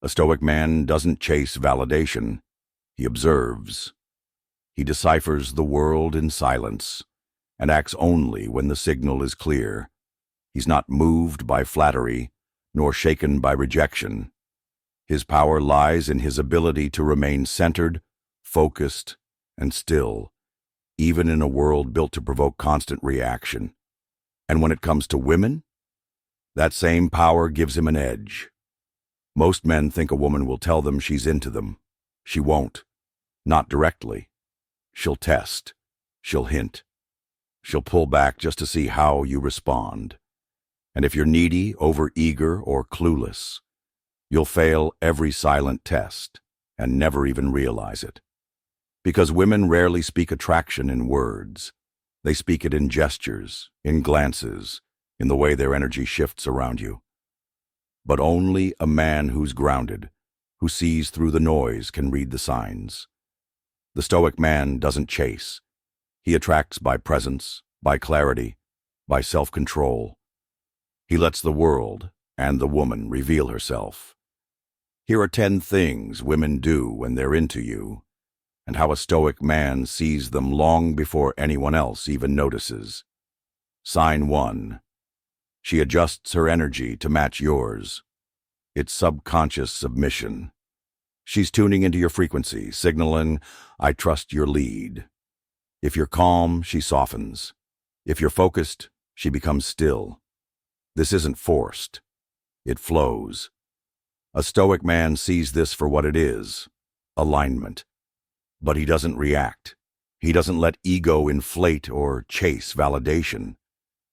A Stoic man doesn't chase validation, he observes. He deciphers the world in silence and acts only when the signal is clear. He's not moved by flattery, nor shaken by rejection. His power lies in his ability to remain centered, focused, and still, even in a world built to provoke constant reaction. And when it comes to women, that same power gives him an edge. Most men think a woman will tell them she's into them. She won't. Not directly. She'll test. She'll hint. She'll pull back just to see how you respond. And if you're needy, overeager, or clueless, you'll fail every silent test and never even realize it. Because women rarely speak attraction in words. They speak it in gestures, in glances, in the way their energy shifts around you. But only a man who's grounded, who sees through the noise, can read the signs. The Stoic man doesn't chase. He attracts by presence, by clarity, by self-control. He lets the world and the woman reveal herself. Here are 10 things women do when they're into you, and how a Stoic man sees them long before anyone else even notices. Sign 1. She adjusts her energy to match yours. It's subconscious submission. She's tuning into your frequency, signaling, "I trust your lead." If you're calm, she softens. If you're focused, she becomes still. This isn't forced. It flows. A Stoic man sees this for what it is, alignment. But he doesn't react. He doesn't let ego inflate or chase validation.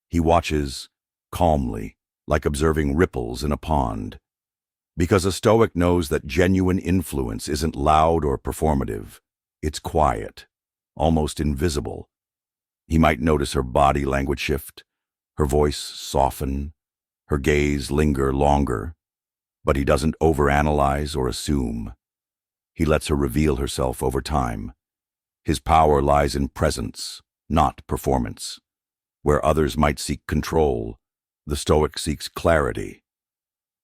He watches calmly, like observing ripples in a pond. Because a Stoic knows that genuine influence isn't loud or performative. It's quiet, almost invisible. He might notice her body language shift, her voice soften, her gaze linger longer, but he doesn't overanalyze or assume. He lets her reveal herself over time. His power lies in presence, not performance. Where others might seek control, the Stoic seeks clarity.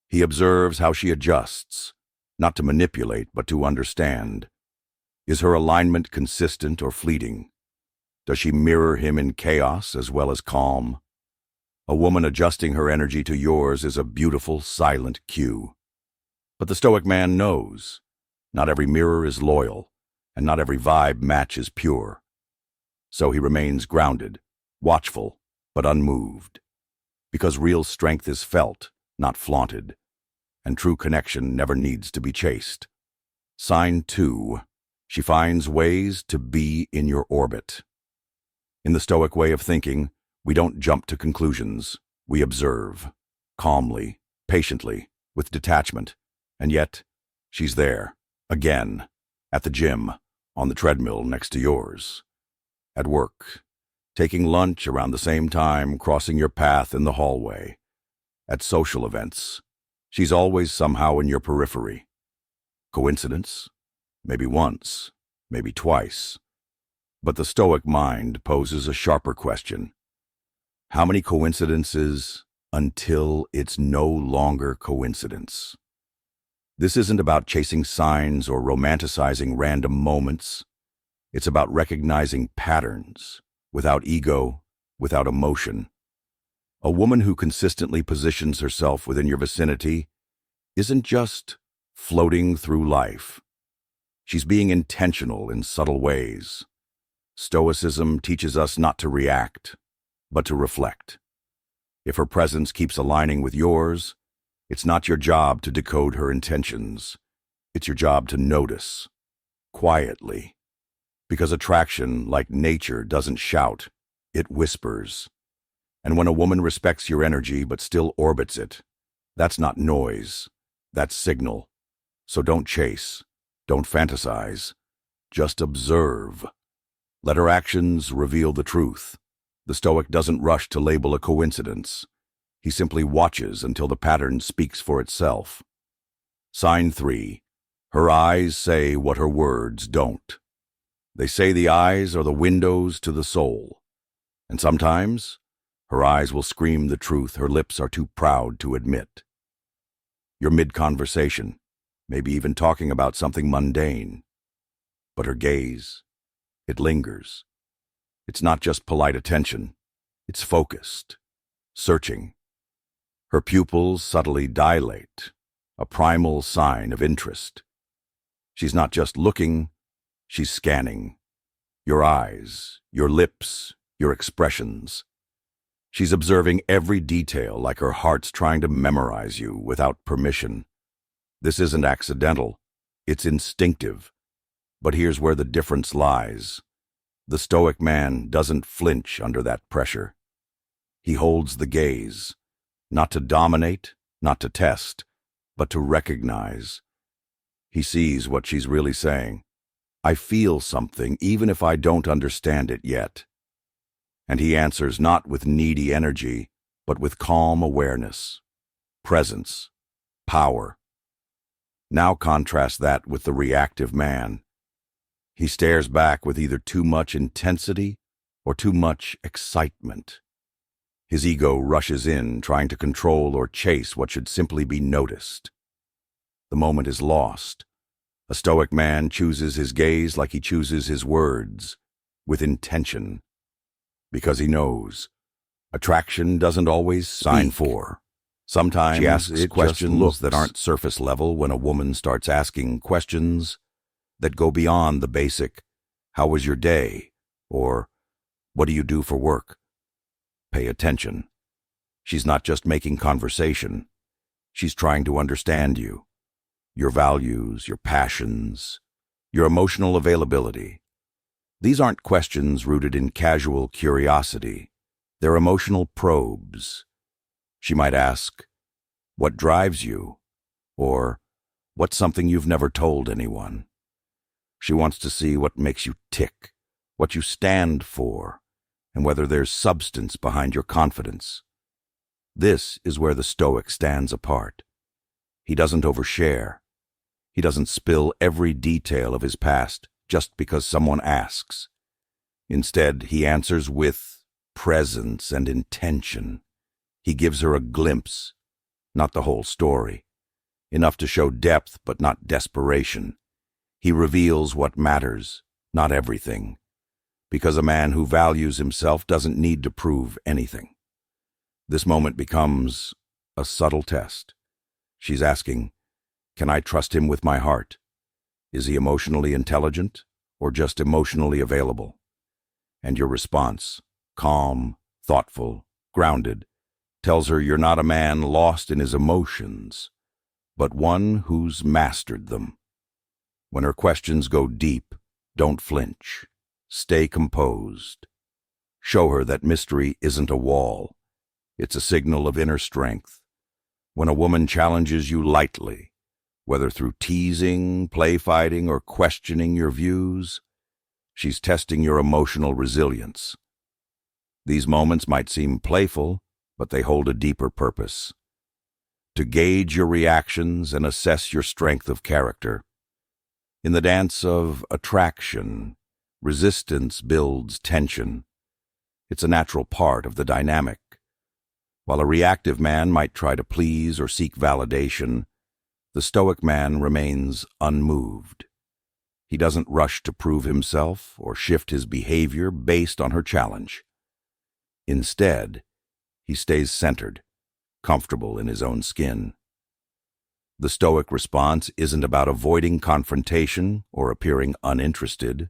He observes how she adjusts, not to manipulate, but to understand. Is her alignment consistent or fleeting? Does she mirror him in chaos as well as calm? A woman adjusting her energy to yours is a beautiful, silent cue. But the Stoic man knows. Not every mirror is loyal, and not every vibe match is pure. So he remains grounded, watchful, but unmoved. Because real strength is felt, not flaunted, and true connection never needs to be chased. Sign 2. She finds ways to be in your orbit. In the Stoic way of thinking, we don't jump to conclusions. We observe, calmly, patiently, with detachment, and yet she's there. Again, at the gym, on the treadmill next to yours. At work, taking lunch around the same time, crossing your path in the hallway. At social events, she's always somehow in your periphery. Coincidence? Maybe once, maybe twice. But the Stoic mind poses a sharper question. How many coincidences until it's no longer coincidence? This isn't about chasing signs or romanticizing random moments. It's about recognizing patterns, without ego, without emotion. A woman who consistently positions herself within your vicinity isn't just floating through life. She's being intentional in subtle ways. Stoicism teaches us not to react, but to reflect. If her presence keeps aligning with yours, it's not your job to decode her intentions. It's your job to notice, quietly. Because attraction, like nature, doesn't shout, it whispers. And when a woman respects your energy but still orbits it, that's not noise, that's signal. So don't chase, don't fantasize, just observe. Let her actions reveal the truth. The Stoic doesn't rush to label a coincidence. He simply watches until the pattern speaks for itself. Sign 3. Her eyes say what her words don't. They say the eyes are the windows to the soul. And sometimes, her eyes will scream the truth her lips are too proud to admit. You're mid-conversation. maybe even talking about something mundane. But her gaze, it lingers. It's not just polite attention, it's focused, searching. Her pupils subtly dilate, a primal sign of interest. She's not just looking, she's scanning. Your eyes, your lips, your expressions. She's observing every detail like her heart's trying to memorize you without permission. This isn't accidental, it's instinctive. But here's where the difference lies. The Stoic man doesn't flinch under that pressure. He holds the gaze, not to dominate, not to test, but to recognize. He sees what she's really saying. I feel something even if I don't understand it yet. And he answers not with needy energy, but with calm awareness, presence, power. Now contrast that with the reactive man. He stares back with either too much intensity or too much excitement. His ego rushes in, trying to control or chase what should simply be noticed. The moment is lost. A Stoic man chooses his gaze like he chooses his words, with intention. Because he knows, attraction doesn't always sign for. Sometimes she asks questions that aren't surface level when a woman starts asking questions that go beyond the basic, how was your day? Or, what do you do for work? Pay attention. She's not just making conversation. She's trying to understand you, your values, your passions, your emotional availability. These aren't questions rooted in casual curiosity. They're emotional probes. She might ask, what drives you? Or, what's something you've never told anyone? She wants to see what makes you tick, what you stand for, and whether there's substance behind your confidence. This is where the Stoic stands apart. He doesn't overshare. He doesn't spill every detail of his past just because someone asks. Instead, he answers with presence and intention. He gives her a glimpse, not the whole story, enough to show depth but not desperation. He reveals what matters, not everything, because a man who values himself doesn't need to prove anything. This moment becomes a subtle test. She's asking, can I trust him with my heart? Is he emotionally intelligent or just emotionally available? And your response, calm, thoughtful, grounded, tells her you're not a man lost in his emotions, but one who's mastered them. When her questions go deep, don't flinch. Stay composed. Show her that mystery isn't a wall. It's a signal of inner strength. When a woman challenges you lightly, whether through teasing, play fighting, or questioning your views, she's testing your emotional resilience. These moments might seem playful, but they hold a deeper purpose. To gauge your reactions and assess your strength of character. In the dance of attraction, resistance builds tension. It's a natural part of the dynamic. While a reactive man might try to please or seek validation, the Stoic man remains unmoved. He doesn't rush to prove himself or shift his behavior based on her challenge. Instead, he stays centered, comfortable in his own skin. The Stoic response isn't about avoiding confrontation or appearing uninterested.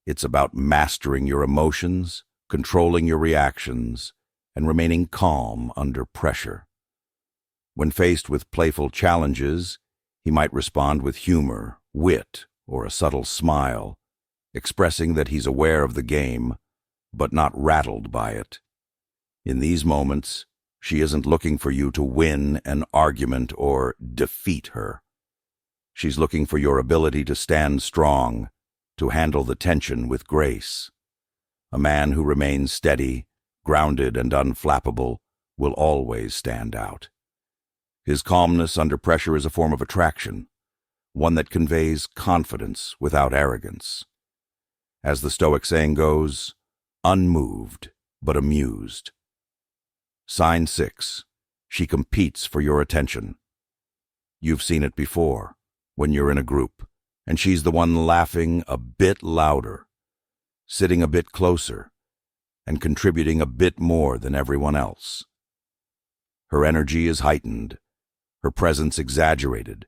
It's about mastering your emotions, controlling your reactions, and remaining calm under pressure. When faced with playful challenges, he might respond with humor, wit, or a subtle smile, expressing that he's aware of the game, but not rattled by it. In these moments, she isn't looking for you to win an argument or defeat her. She's looking for your ability to stand strong, to handle the tension with grace. A man who remains steady, grounded, and unflappable will always stand out. His calmness under pressure is a form of attraction, one that conveys confidence without arrogance. As the Stoic saying goes, unmoved but amused. Sign 6. She competes for your attention. You've seen it before. when you're in a group, and she's the one laughing a bit louder, sitting a bit closer, and contributing a bit more than everyone else. Her energy is heightened, her presence exaggerated,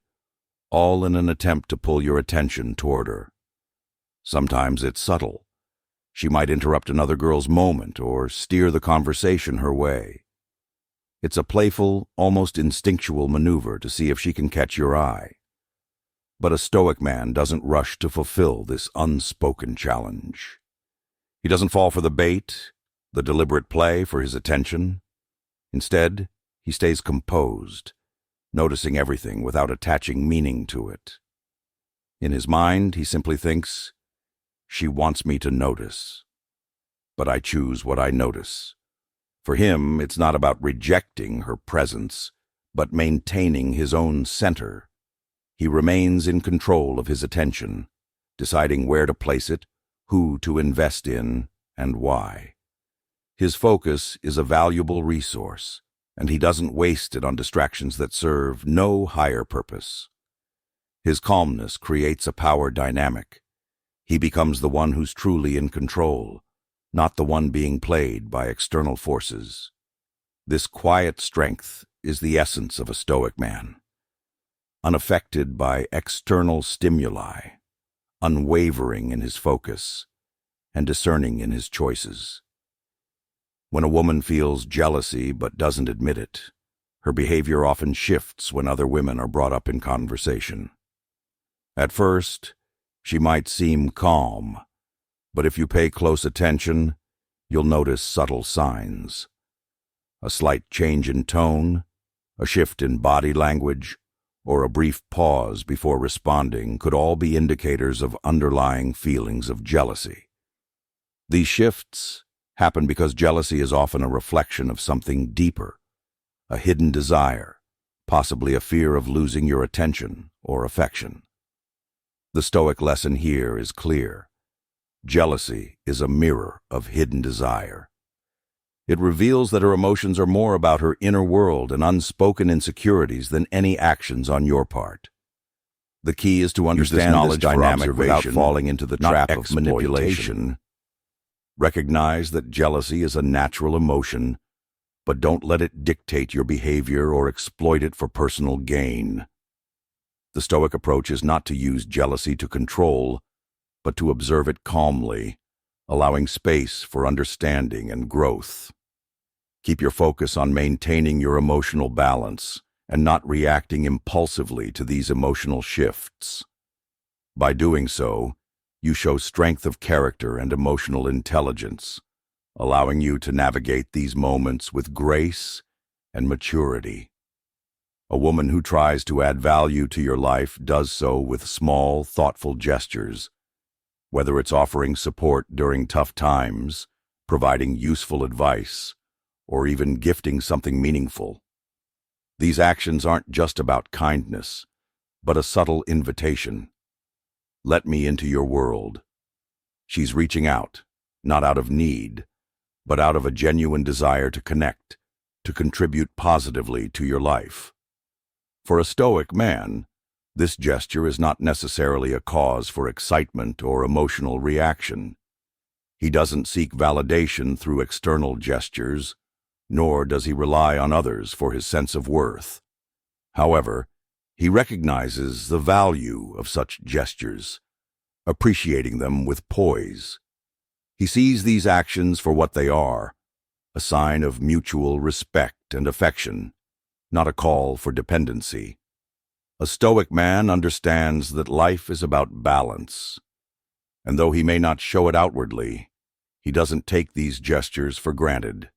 all in an attempt to pull your attention toward her. Sometimes it's subtle. She might interrupt another girl's moment or steer the conversation her way. It's a playful, almost instinctual maneuver to see if she can catch your eye. But a Stoic man doesn't rush to fulfill this unspoken challenge. He doesn't fall for the bait, the deliberate play for his attention. Instead, he stays composed, noticing everything without attaching meaning to it. In his mind, he simply thinks, "She wants me to notice, but I choose what I notice." For him, it's not about rejecting her presence, but maintaining his own center. He remains in control of his attention, deciding where to place it, who to invest in, and why. His focus is a valuable resource, and he doesn't waste it on distractions that serve no higher purpose. His calmness creates a power dynamic. He becomes the one who's truly in control, not the one being played by external forces. This quiet strength is the essence of a Stoic man, unaffected by external stimuli, unwavering in his focus, and discerning in his choices. When a woman feels jealousy but doesn't admit it, her behavior often shifts when other women are brought up in conversation. At first, she might seem calm, but if you pay close attention, you'll notice subtle signs. A slight change in tone, a shift in body language, or a brief pause before responding could all be indicators of underlying feelings of jealousy. These shifts happen because jealousy is often a reflection of something deeper, a hidden desire, possibly a fear of losing your attention or affection. The Stoic lesson here is clear. Jealousy is a mirror of hidden desire. It reveals that her emotions are more about her inner world and unspoken insecurities than any actions on your part. The key is to understand this dynamic without falling into the trap of manipulation. Recognize that jealousy is a natural emotion, but don't let it dictate your behavior or exploit it for personal gain. The Stoic approach is not to use jealousy to control, but to observe it calmly, allowing space for understanding and growth. Keep your focus on maintaining your emotional balance and not reacting impulsively to these emotional shifts. By doing so, you show strength of character and emotional intelligence, allowing you to navigate these moments with grace and maturity. A woman who tries to add value to your life does so with small, thoughtful gestures, whether it's offering support during tough times, providing useful advice, or even gifting something meaningful. These actions aren't just about kindness, but a subtle invitation. Let me into your world. She's reaching out, not out of need, but out of a genuine desire to connect, to contribute positively to your life. For a Stoic man, this gesture is not necessarily a cause for excitement or emotional reaction. He doesn't seek validation through external gestures, nor does he rely on others for his sense of worth. However, he recognizes the value of such gestures, appreciating them with poise. He sees these actions for what they are, a sign of mutual respect and affection, not a call for dependency. A Stoic man understands that life is about balance, and though he may not show it outwardly, he doesn't take these gestures for granted.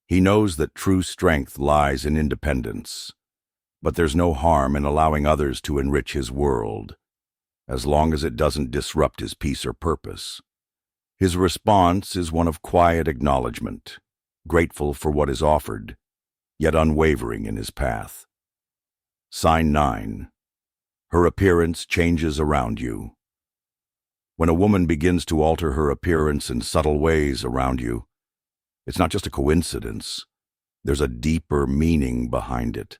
He knows that true strength lies in independence, but there's no harm in allowing others to enrich his world, as long as it doesn't disrupt his peace or purpose. His response is one of quiet acknowledgement, grateful for what is offered, yet unwavering in his path. Sign 9. Her appearance changes around you. When a woman begins to alter her appearance in subtle ways around you, it's not just a coincidence. There's a deeper meaning behind it.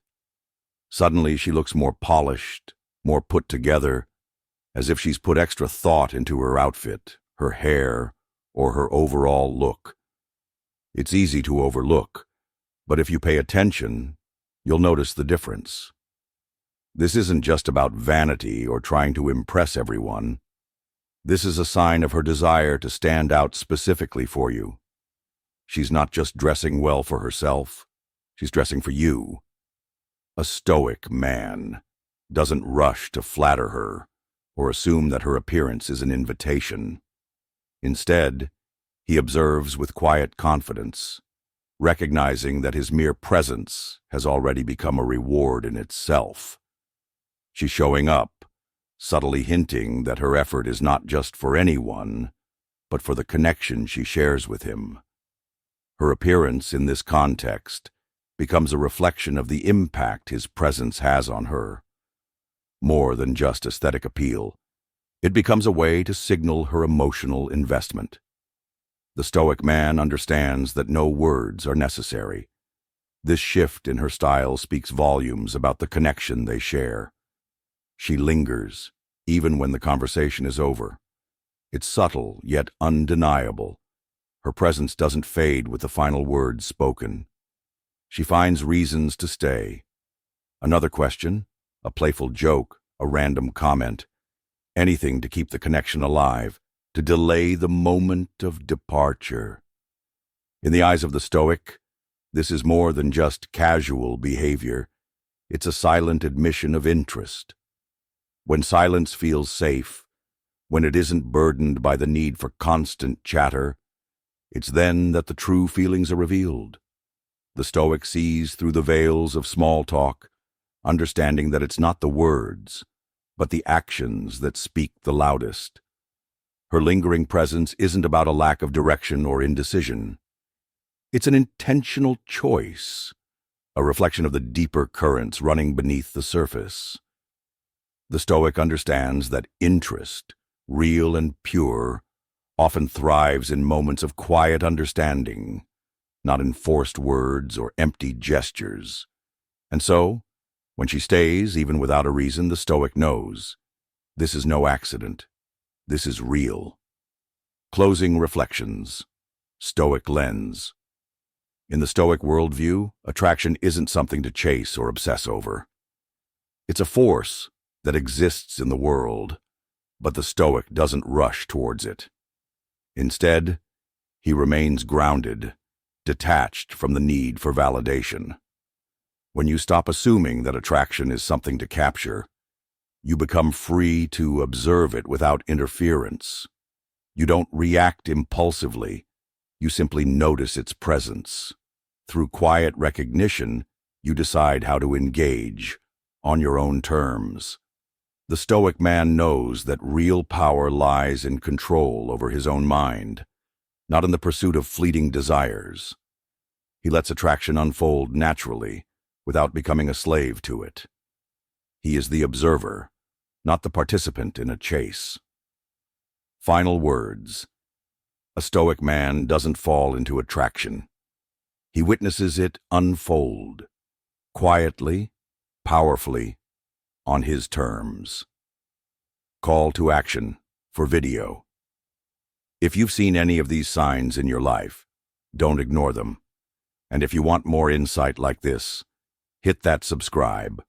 Suddenly, she looks more polished, more put together, as if she's put extra thought into her outfit, her hair, or her overall look. It's easy to overlook, but if you pay attention, you'll notice the difference. This isn't just about vanity or trying to impress everyone. This is a sign of her desire to stand out specifically for you. She's not just dressing well for herself, she's dressing for you. A Stoic man doesn't rush to flatter her or assume that her appearance is an invitation. Instead, he observes with quiet confidence, recognizing that his mere presence has already become a reward in itself. She's showing up, subtly hinting that her effort is not just for anyone, but for the connection she shares with him. Her appearance in this context becomes a reflection of the impact his presence has on her. More than just aesthetic appeal, it becomes a way to signal her emotional investment. The Stoic man understands that no words are necessary. This shift in her style speaks volumes about the connection they share. She lingers, even when the conversation is over. It's subtle, yet undeniable. Her presence doesn't fade with the final words spoken. She finds reasons to stay. Another question, a playful joke, a random comment, anything to keep the connection alive, to delay the moment of departure. In the eyes of the Stoic, this is more than just casual behavior. It's a silent admission of interest. When silence feels safe, when it isn't burdened by the need for constant chatter, it's then that the true feelings are revealed. The Stoic sees through the veils of small talk, understanding that it's not the words, but the actions that speak the loudest. Her lingering presence isn't about a lack of direction or indecision. It's an intentional choice, a reflection of the deeper currents running beneath the surface. The Stoic understands that interest, real and pure, often thrives in moments of quiet understanding, not in forced words or empty gestures. And so, when she stays, even without a reason, the Stoic knows this is no accident. This is real. Closing reflections. Stoic lens. In the Stoic worldview, attraction isn't something to chase or obsess over. It's a force that exists in the world, but the Stoic doesn't rush towards it. Instead, he remains grounded, detached from the need for validation. When you stop assuming that attraction is something to capture, you become free to observe it without interference. You don't react impulsively, you simply notice its presence. Through quiet recognition, you decide how to engage, on your own terms. The Stoic man knows that real power lies in control over his own mind, not in the pursuit of fleeting desires. He lets attraction unfold naturally, without becoming a slave to it. He is the observer, not the participant in a chase. Final words. A Stoic man doesn't fall into attraction. He witnesses it unfold, quietly, powerfully, on his terms. Call to action for video. If you've seen any of these signs in your life, don't ignore them. And if you want more insight like this, hit that subscribe